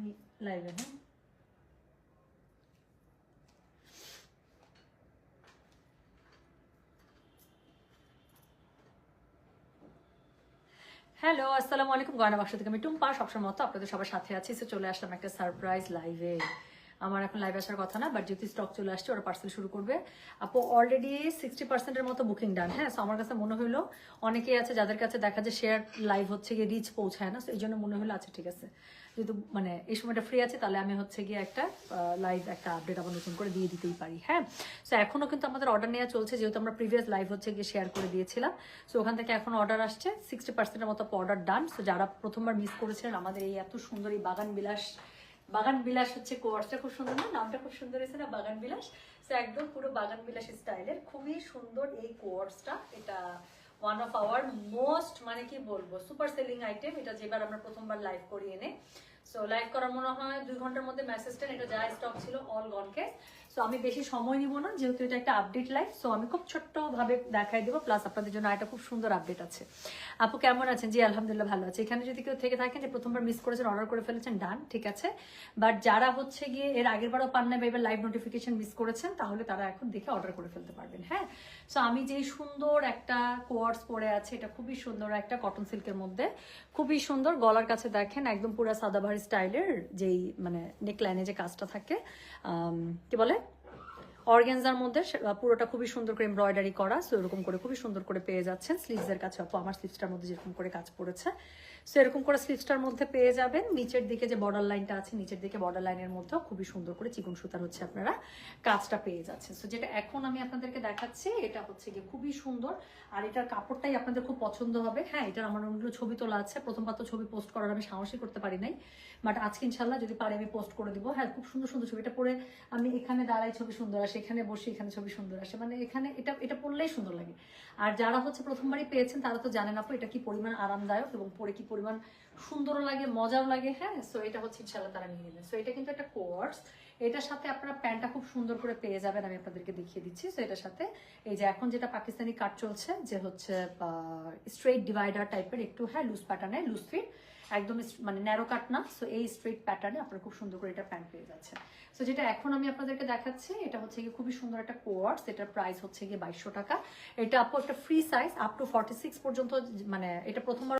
আমি লাইভে। হ্যাঁ, হ্যালো, আসসালামু আলাইকুম। গয়না বাক্স থেকে আমি টুম্পা, সবসময় মতো আপনাদের সবার সাথে আছি। সো চলে আসলাম একটা সারপ্রাইজ লাইভে। আমার এখন লাইভ আসার কথা না, বাট যেহেতু স্টক চলে আসছে, ওরা পার্সেল শুরু করবে। আপু অলরেডি 60% মতো বুকিং ডান। হ্যাঁ, সো আমার কাছে মনে হলো অনেকেই আছে যাদের কাছে দেখা যায় শেয়ার লাইভ হচ্ছে গিয়ে রিচ পৌঁছায় না, সো এই জন্য মনে হলো আচ্ছা ঠিক আছে, যেহেতু মানে এই সময়টা ফ্রি আছে, তাহলে আমি হচ্ছে গিয়ে একটা লাইভ একটা আপডেট আবার নতুন করে দিয়ে দিতেই পারি। হ্যাঁ, সো এখনো কিন্তু আমাদের অর্ডার নেওয়া চলছে, যেহেতু আমরা প্রিভিয়াস লাইভ হচ্ছে গিয়ে শেয়ার করে দিয়েছিলাম। সো ওখান থেকে এখন অর্ডার আসছে, 60%-এর মতো অর্ডার ডান। সো যারা প্রথমবার মিস করেছিলেন আমাদের এই এত সুন্দর এই বাগান বিলাস হচ্ছে কোয়ার্সটা খুব সুন্দর না, নামটা খুব সুন্দর হয়েছে না, বাগান বিলাস। তো একদম পুরো বাগান বিলাস স্টাইলের খুবই সুন্দর এই কোয়ার্সটা। এটা ওয়ান অফ আওয়ার মোস্ট, মানে কি বলবো, সুপার সেলিং আইটেম। এটা যেবার আমরা প্রথমবার লাইভ করি এনে, সো লাইভ করার মনে হয় 2 ঘন্টার মধ্যে মেসেজটা, এটা যা স্টক ছিল অল গন কেস। সো আমি বেশি সময় নিব না, যেহেতু এটা একটা আপডেট লাইভ, সো আমি খুব ছোট্ট ভাবে দেখাই দেবো। প্লাস আপনাদের জন্য একটা খুব সুন্দর আপডেট আছে। আপু কেমন আছেন? জি আলহামদুলিল্লাহ ভালো আছে। এখানে যদি কেউ থেকে থাকেন যে প্রথমবার মিস করেছেন, অর্ডার করে ফেলেছেন, ডান, ঠিক আছে। বাট যারা হচ্ছে গিয়ে এর আগের বারও পান না বা এবার লাইভ নোটিফিকেশন মিস করেছেন, তাহলে তারা এখন দেখে অর্ডার করে ফেলতে পারবেন। হ্যাঁ, সো আমি যেই সুন্দর একটা কোয়ার্স পরে আছে, এটা খুবই সুন্দর একটা কটন সিল্কের মধ্যে, খুবই সুন্দর। গলার কাছে দেখেন একদম পুরো সাদাবাহারি স্টাইলের যেই মানে নেকলাইনে যে কাজটা থাকে, কি বলে, অর্গানজার মধ্যে পুরোটা খুবই সুন্দর করে এমব্রয়ডারি করা। সো এরকম করে খুবই সুন্দর করে পেয়ে যাচ্ছেন। স্লিভসের কাছে আপু আমার স্লিভসটার মধ্যে যেরকম করে কাজ পড়েছে, সো এরকম করে স্লিভসটার মধ্যে পেয়ে যাবেন। নিচের দিকে যে বর্ডার লাইনটা আছে, নিচের দিকে বর্ডার লাইনের মধ্যেও খুবই সুন্দর করে চিকন সুতার হচ্ছে আপনারা কাজটা পেয়ে যাচ্ছেন। সো যেটা এখন আমি আপনাদেরকে দেখাচ্ছি, এটা হচ্ছে গিয়ে খুবই সুন্দর। আর এটার কাপড়টাই আপনাদের খুব পছন্দ হবে। হ্যাঁ, এটার আমার অনেকগুলো ছবি তোলা আছে। প্রথমবার তো ছবি পোস্ট করার আমি সাহসই করতে পারি নাই, বাট আজকে ইনশাল্লাহ যদি পারি আমি পোস্ট করে দিব। হ্যাঁ, খুব সুন্দর সুন্দর ছবিটা পরে আমি এখানে দাঁড়াই, ছবি সুন্দর আসে, এখানে বসে এখানে ছবি সুন্দর আসে, মানে এখানে এটা এটা পরলেই সুন্দর লাগে। আর যারা হচ্ছে প্রথমবারই পেয়েছেন তারা তো জানেন আপু এটা কি পরিমাণ আরামদায়ক এবং পরে কি পরিমাণ সুন্দরও লাগে, মজাও লাগে। হ্যাঁ, সো এটা হচ্ছে ইনশাল্লাহ তারা নিয়ে নেবেন। সো এটা কিন্তু একটা কোয়ার্স, এটার সাথে আপনারা প্যান্টটা খুব সুন্দর করে পেয়ে যাবেন। আমি আপনাদেরকে দেখিয়ে দিচ্ছি। সো এটার সাথে এই যে এখন যেটা পাকিস্তানি কাট চলছে, যে হচ্ছে স্ট্রেইট ডিভাইডার টাইপের, একটু হ্যাঁ লুজ প্যাটার্নে, লুজ ফিট, একদম মানে ন্যারো কাট না। সো এই স্ট্রেইট প্যাটার্নে আপনারা খুব সুন্দর করে এটা প্যান্ট পেয়ে যাচ্ছে। সো যেটা এখন আমি আপনাদেরকে দেখাচ্ছি, এটা হচ্ছে গিয়ে খুবই সুন্দর একটা কোয়ার্স। এটার প্রাইস হচ্ছে গিয়ে 2200 টাকা। এটা আপু একটা ফ্রি সাইজ আপ টু 46 পর্যন্ত, মানে এটা প্রথমবার